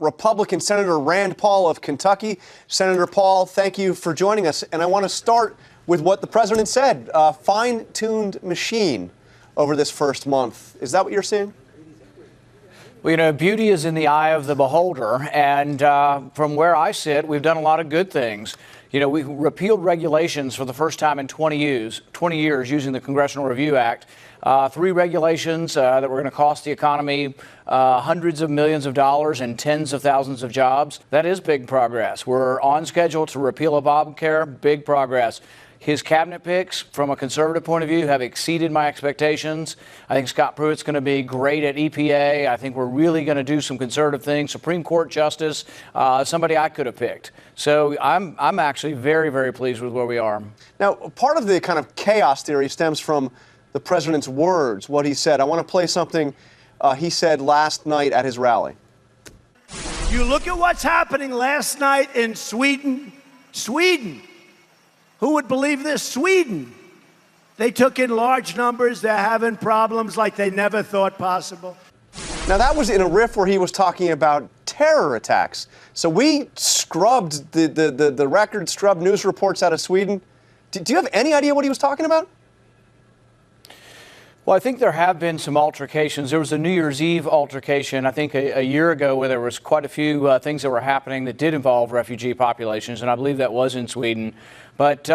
Republican Senator Rand Paul of Kentucky. Senator Paul, thank you for joining us. And I want to start with what the president said, fine-tuned machine over this first month. Is that what you're seeing? Well, you know, beauty is in the eye of the beholder. And from where I sit, we've done a lot of good things. You know, we repealed regulations for the first time in 20 years using the Congressional Review Act. 3 regulations that were going to cost the economy hundreds of millions of dollars and tens of thousands of jobs. That is big progress. We're on schedule to repeal Obamacare. Big progress. His cabinet picks, from a conservative point of view, have exceeded my expectations. I think Scott Pruitt's going to be great at EPA. I think we're really going to do some conservative things. Supreme Court Justice, somebody I could have picked. So I'm actually very, very pleased with where we are. Now, part of the kind of chaos theory stems from the president's words, what he said. I want to play something he said last night at his rally. You look at what's happening last night in Sweden. Who would believe this? Sweden. They took in large numbers. They're having problems like they never thought possible. Now, that was in a riff where he was talking about terror attacks. So we scrubbed the record, scrubbed news reports out of Sweden. Do you have any idea what he was talking about? Well, I think there have been some altercations. There was a New Year's Eve altercation, I think, a year ago, where there was quite a few things that were happening that did involve refugee populations, and I believe that was in Sweden. But,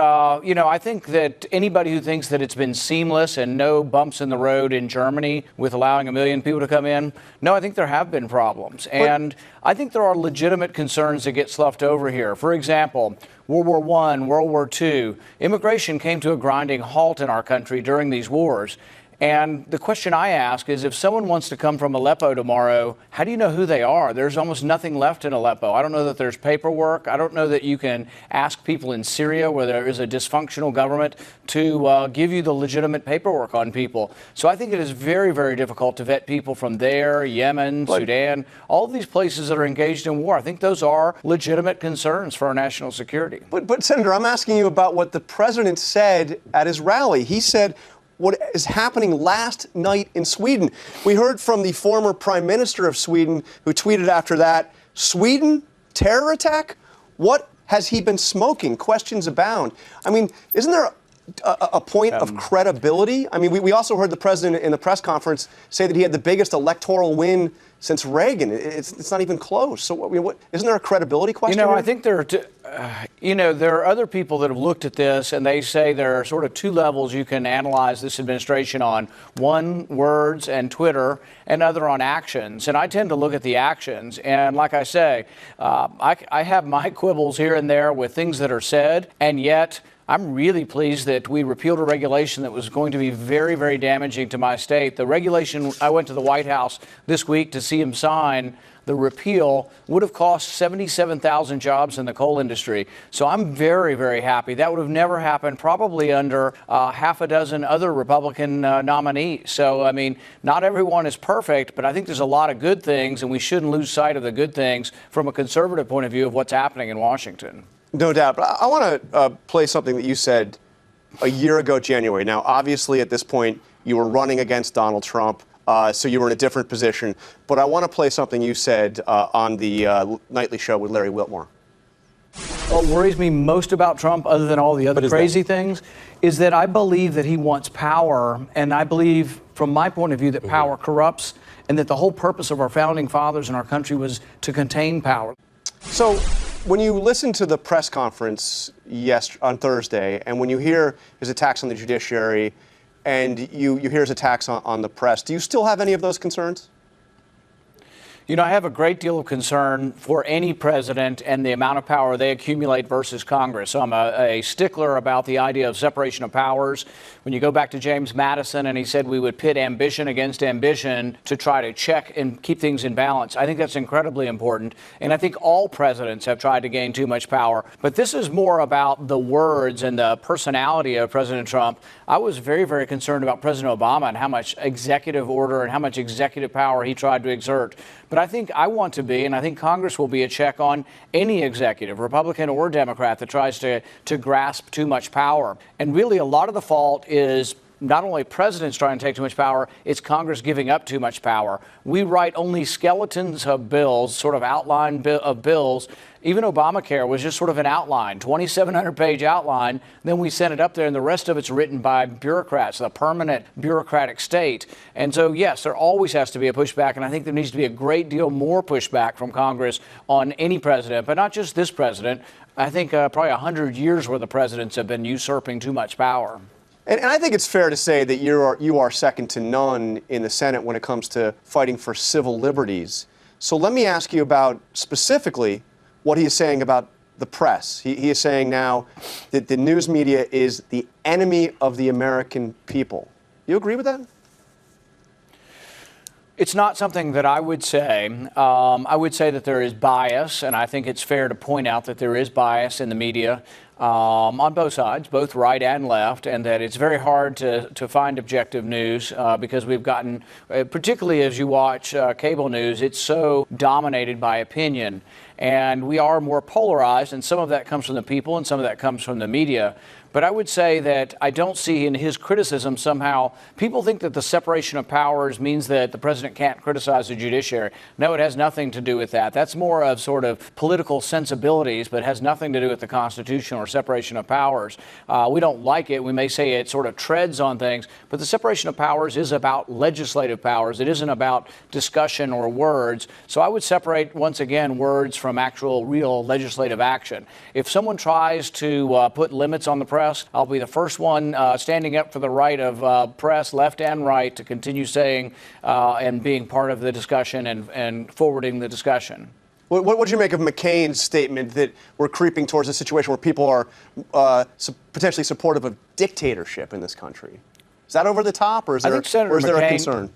you know, I think that anybody who thinks that it's been seamless and no bumps in the road in Germany with allowing 1 million people to come in, no, I think there have been problems. And I think there are legitimate concerns that get sloughed over here. For example, World War I, World War II, immigration came to a grinding halt in our country during these wars. And the question I ask is, if someone wants to come from Aleppo tomorrow, how do you know who they are? There's almost nothing left in Aleppo. I don't know that there's paperwork. I don't know that you can ask people in Syria, where there is a dysfunctional government, to give you the legitimate paperwork on people. So I think it is very, very difficult to vet people from there, Yemen, Sudan, all of these places that are engaged in war. I think those are legitimate concerns for our national security. But Senator, I'm asking you about what the president said at his rally. He said, what is happening last night in Sweden. We heard from the former prime minister of Sweden, who tweeted after that, Sweden, terror attack? What has he been smoking? Questions abound. I mean, isn't there a point of credibility? I mean, we also heard the president in the press conference say that he had the biggest electoral win since Reagan. It's not even close. So isn't there a credibility question? You know, I think there are other people that have looked at this, and they say there are sort of 2 levels you can analyze this administration on. One, words and Twitter, and other on actions. And I tend to look at the actions. And like I say, I have my quibbles here and there with things that are said, and yet I'm really pleased that we repealed a regulation that was going to be very, very damaging to my state. The regulation, I went to the White House this week to see him sign. The repeal would have cost 77,000 jobs in the coal industry. So I'm very, very happy. That would have never happened probably under half a dozen other Republican nominees. So, I mean, not everyone is perfect, but I think there's a lot of good things, and we shouldn't lose sight of the good things from a conservative point of view of what's happening in Washington. No doubt. But I want to play something that you said a year ago, January. Now, obviously, at this point, you were running against Donald Trump, so you were in a different position. But I want to play something you said on the nightly show with Larry Wilmore. What worries me most about Trump, other than all the other crazy things, is that I believe that he wants power. And I believe, from my point of view, that power corrupts, and that the whole purpose of our founding fathers in our country was to contain power. So when you listen to the press conference on Thursday, and when you hear his attacks on the judiciary, and you hear his attacks on the press, do you still have any of those concerns? You know, I have a great deal of concern for any president and the amount of power they accumulate versus Congress. So I'm a stickler about the idea of separation of powers. When you go back to James Madison, and he said we would pit ambition against ambition to try to check and keep things in balance, I think that's incredibly important. And I think all presidents have tried to gain too much power. But this is more about the words and the personality of President Trump. I was very, very concerned about President Obama and how much executive order and how much executive power he tried to exert. But I think I want to be, and I think Congress will be, a check on any executive, Republican or Democrat, that tries to grasp too much power. And really, a lot of the fault is not only presidents trying to take too much power, it's Congress giving up too much power. We write only skeletons of bills, sort of outline of bills. Even Obamacare was just sort of an outline, 2,700-page outline. Then we sent it up there, and the rest of it's written by bureaucrats, a permanent bureaucratic state. And so, yes, there always has to be a pushback, and I think there needs to be a great deal more pushback from Congress on any president, but not just this president. I think probably 100 years where the presidents have been usurping too much power. And I think it's fair to say that you are second to none in the Senate when it comes to fighting for civil liberties. So let me ask you about specifically what he is saying about the press. He is saying now that the news media is the enemy of the American people. You agree with that? It's not something that I would say. I would say that there is bias, and I think it's fair to point out that there is bias in the media on both sides, both right and left, and that it's very hard to find objective news because we've gotten, particularly as you watch cable news, it's so dominated by opinion. And we are more polarized, and some of that comes from the people and some of that comes from the media. But I would say that I don't see in his criticism somehow, people think that the separation of powers means that the president can't criticize the judiciary. No, it has nothing to do with that. That's more of sort of political sensibilities, but has nothing to do with the Constitution or separation of powers. We don't like it. We may say it sort of treads on things, but the separation of powers is about legislative powers. It isn't about discussion or words. So I would separate, once again, words from actual real legislative action. If someone tries to put limits on the press, I'll be the first one standing up for the right of press, left and right, to continue saying and being part of the discussion and forwarding the discussion. What would you make of McCain's statement that we're creeping towards a situation where people are potentially supportive of dictatorship in this country? Is that over the top, or is there a concern?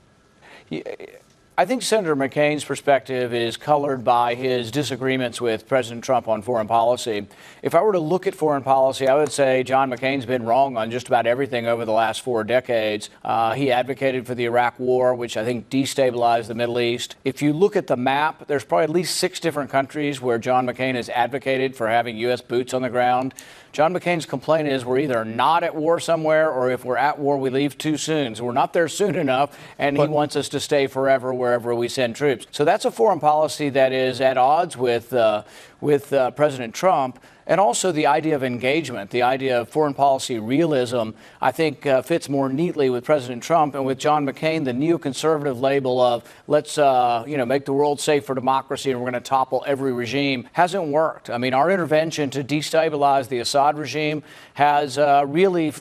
I think Senator McCain's perspective is colored by his disagreements with President Trump on foreign policy. If I were to look at foreign policy, I would say John McCain's been wrong on just about everything over the last 4 decades. He advocated for the Iraq War, which I think destabilized the Middle East. If you look at the map, there's probably at least 6 different countries where John McCain has advocated for having U.S. boots on the ground. John McCain's complaint is we're either not at war somewhere, or if we're at war, we leave too soon. So we're not there soon enough, and he wants us to stay forever wherever we send troops. So that's a foreign policy that is at odds with President Trump. And also the idea of engagement, the idea of foreign policy realism, I think fits more neatly with President Trump and with John McCain. The neoconservative label of let's make the world safe for democracy and we're going to topple every regime hasn't worked. I mean, our intervention to destabilize the Assad regime has really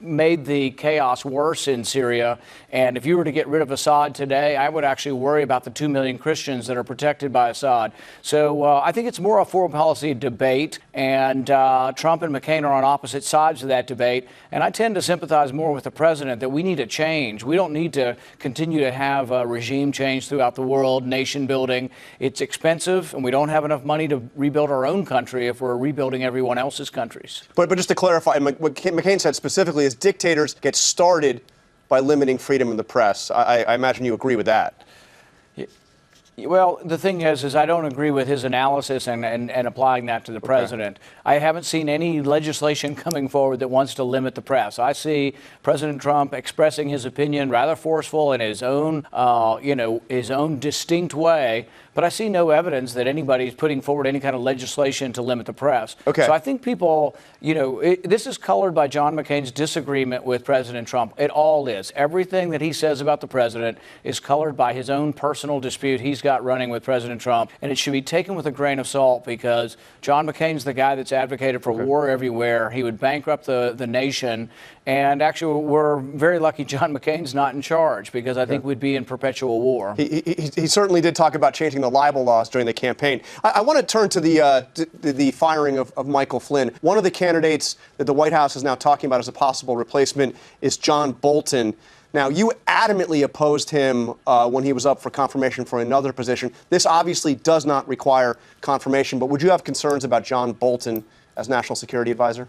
made the chaos worse in Syria. And if you were to get rid of Assad today, I would actually worry about the 2 million Christians that are protected by Assad. So I think it's more a foreign policy debate. And Trump and McCain are on opposite sides of that debate. And I tend to sympathize more with the president that we need a change. We don't need to continue to have regime change throughout the world, nation building. It's expensive, and we don't have enough money to rebuild our own country if we're rebuilding everyone else's countries. But just to clarify, what McCain said specifically is dictators get started by limiting freedom of the press. I imagine you agree with that. Well, the thing is I don't agree with his analysis and applying that to the president. I haven't seen any legislation coming forward that wants to limit the press. I see President Trump expressing his opinion rather forceful in his own, his own distinct way. But I see no evidence that anybody's putting forward any kind of legislation to limit the press. Okay. So I think people, this is colored by John McCain's disagreement with President Trump. It all is. Everything that he says about the president is colored by his own personal dispute he's got running with President Trump. And it should be taken with a grain of salt because John McCain's the guy that's advocated for war everywhere. He would bankrupt the nation. And actually, we're very lucky John McCain's not in charge because I think we'd be in perpetual war. He certainly did talk about changing the libel laws during the campaign. I want to turn to the firing of Michael Flynn. One of the candidates that the White House is now talking about as a possible replacement is John Bolton. Now, you adamantly opposed him when he was up for confirmation for another position. This obviously does not require confirmation, but would you have concerns about John Bolton as National Security Advisor?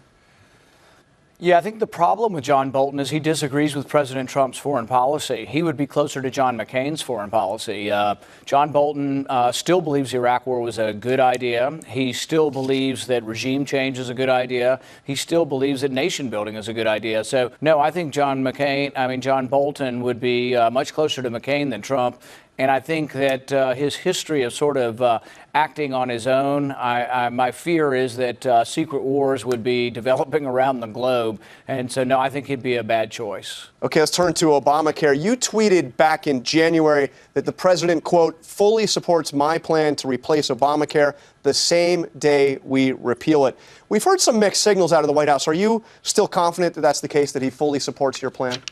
Yeah, I think the problem with John Bolton is he disagrees with President Trump's foreign policy. He would be closer to John McCain's foreign policy. John Bolton still believes the Iraq War was a good idea. He still believes that regime change is a good idea. He still believes that nation building is a good idea. So, no, I think John Bolton would be much closer to McCain than Trump. And I think that his history of sort of acting on his own, my fear is that secret wars would be developing around the globe. And so, no, I think he'd be a bad choice. Okay, let's turn to Obamacare. You tweeted back in January that the president, quote, fully supports my plan to replace Obamacare the same day we repeal it. We've heard some mixed signals out of the White House. Are you still confident that that's the case, that he fully supports your plan?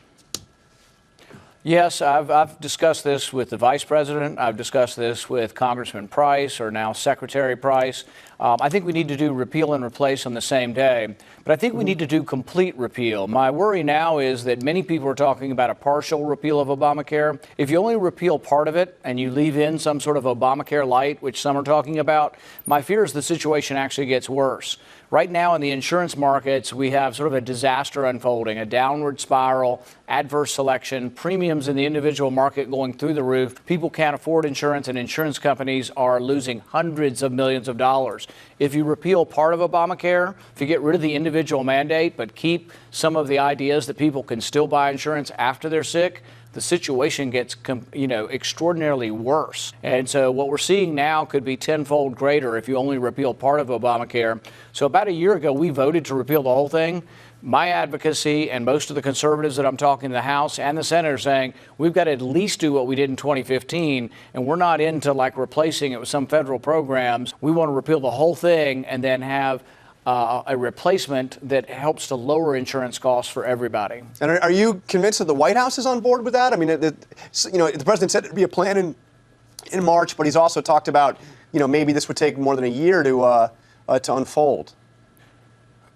Yes, I've discussed this with the vice president. I've discussed this with Congressman Price, or now Secretary Price. I think we need to do repeal and replace on the same day, but I think we need to do complete repeal. My worry now is that many people are talking about a partial repeal of Obamacare. If you only repeal part of it and you leave in some sort of Obamacare light, which some are talking about, my fear is the situation actually gets worse. Right now in the insurance markets, we have sort of a disaster unfolding, a downward spiral, adverse selection, premiums in the individual market going through the roof. People can't afford insurance, and insurance companies are losing hundreds of millions of dollars. If you repeal part of Obamacare, if you get rid of the individual mandate but keep some of the ideas that people can still buy insurance after they're sick, the situation gets, extraordinarily worse. And so what we're seeing now could be tenfold greater if you only repeal part of Obamacare. So about a year ago, we voted to repeal the whole thing. My advocacy and most of the conservatives that I'm talking to the House and the Senate are saying we've got to at least do what we did in 2015, and we're not into like replacing it with some federal programs. We want to repeal the whole thing and then have a replacement that helps to lower insurance costs for everybody. And are you convinced that the White House is on board with that? I mean, the president said there'd be a plan in March, but he's also talked about, maybe this would take more than a year to unfold.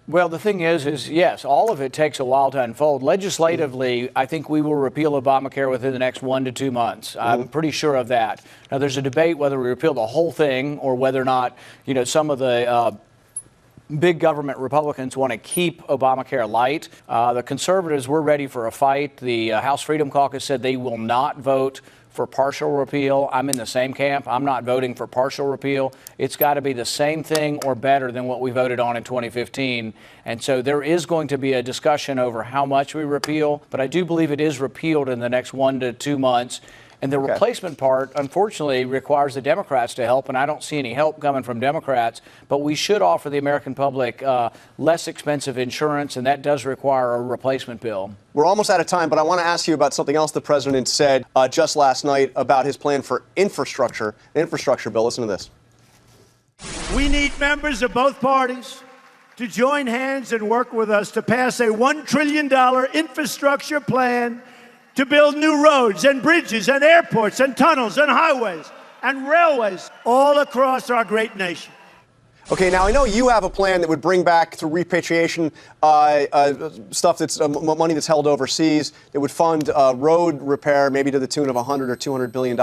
Well, the thing is yes, all of it takes a while to unfold. Legislatively, I think we will repeal Obamacare within the next 1 to 2 months. I'm pretty sure of that. Now, there's a debate whether we repeal the whole thing or whether or not, some of the big government Republicans want to keep Obamacare light. The conservatives were ready for a fight. The House Freedom Caucus said they will not vote for partial repeal. I'm in the same camp. I'm not voting for partial repeal. It's got to be the same thing or better than what we voted on in 2015. And so there is going to be a discussion over how much we repeal, but I do believe it is repealed in the next 1 to 2 months. And the replacement part, unfortunately, requires the Democrats to help, and I don't see any help coming from Democrats. But we should offer the American public less expensive insurance, and that does require a replacement bill. We're almost out of time, but I want to ask you about something else the president said just last night about his plan for infrastructure, an infrastructure bill. Listen to this. We need members of both parties to join hands and work with us to pass a $1 trillion infrastructure plan to build new roads and bridges and airports and tunnels and highways and railways all across our great nation. Okay, now I know you have a plan that would bring back through repatriation stuff that's money that's held overseas that would fund road repair maybe to the tune of $100 or $200 billion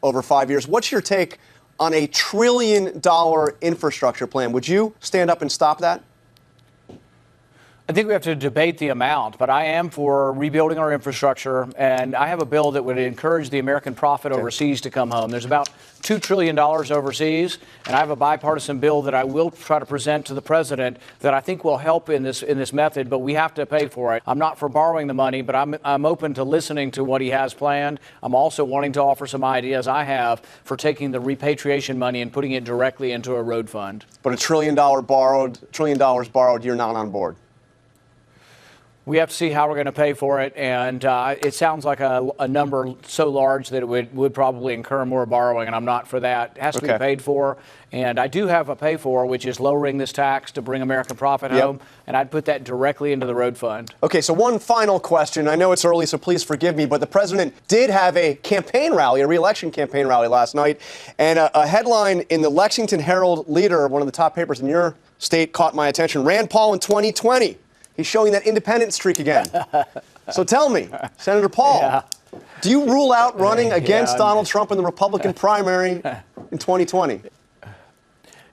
over 5 years. What's your take on a $1 trillion infrastructure plan? Would you stand up and stop that? I think we have to debate the amount, but I am for rebuilding our infrastructure, and I have a bill that would encourage the American profit overseas to come home. There's about $2 trillion overseas, and I have a bipartisan bill that I will try to present to the president that I think will help in this method, but we have to pay for it. I'm not for borrowing the money, but I'm open to listening to what he has planned. I'm also wanting to offer some ideas I have for taking the repatriation money and putting it directly into a road fund. But $1 trillion borrowed, you're not on board. We have to see how we're going to pay for it, and it sounds like a number so large that it would probably incur more borrowing, and I'm not for that. It has to be paid for, and I do have a pay for, which is lowering this tax to bring American profit home, and I'd put that directly into the road fund. Okay, so one final question. I know it's early, so please forgive me, but the president did have a campaign rally, a re-election campaign rally last night, and a headline in the Lexington Herald-Leader, one of the top papers in your state, caught my attention. Rand Paul in 2020. He's showing that independent streak again. So tell me, Senator Paul, do you rule out running against Donald Trump in the Republican primary in 2020?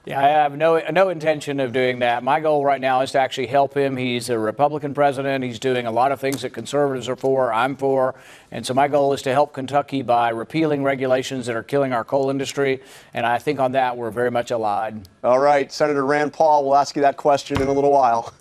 Yeah, I have no intention of doing that. My goal right now is to actually help him. He's a Republican president. He's doing a lot of things that conservatives are for, I'm for. And so my goal is to help Kentucky by repealing regulations that are killing our coal industry. And I think on that, we're very much allied. All right, Senator Rand Paul, we'll ask you that question in a little while.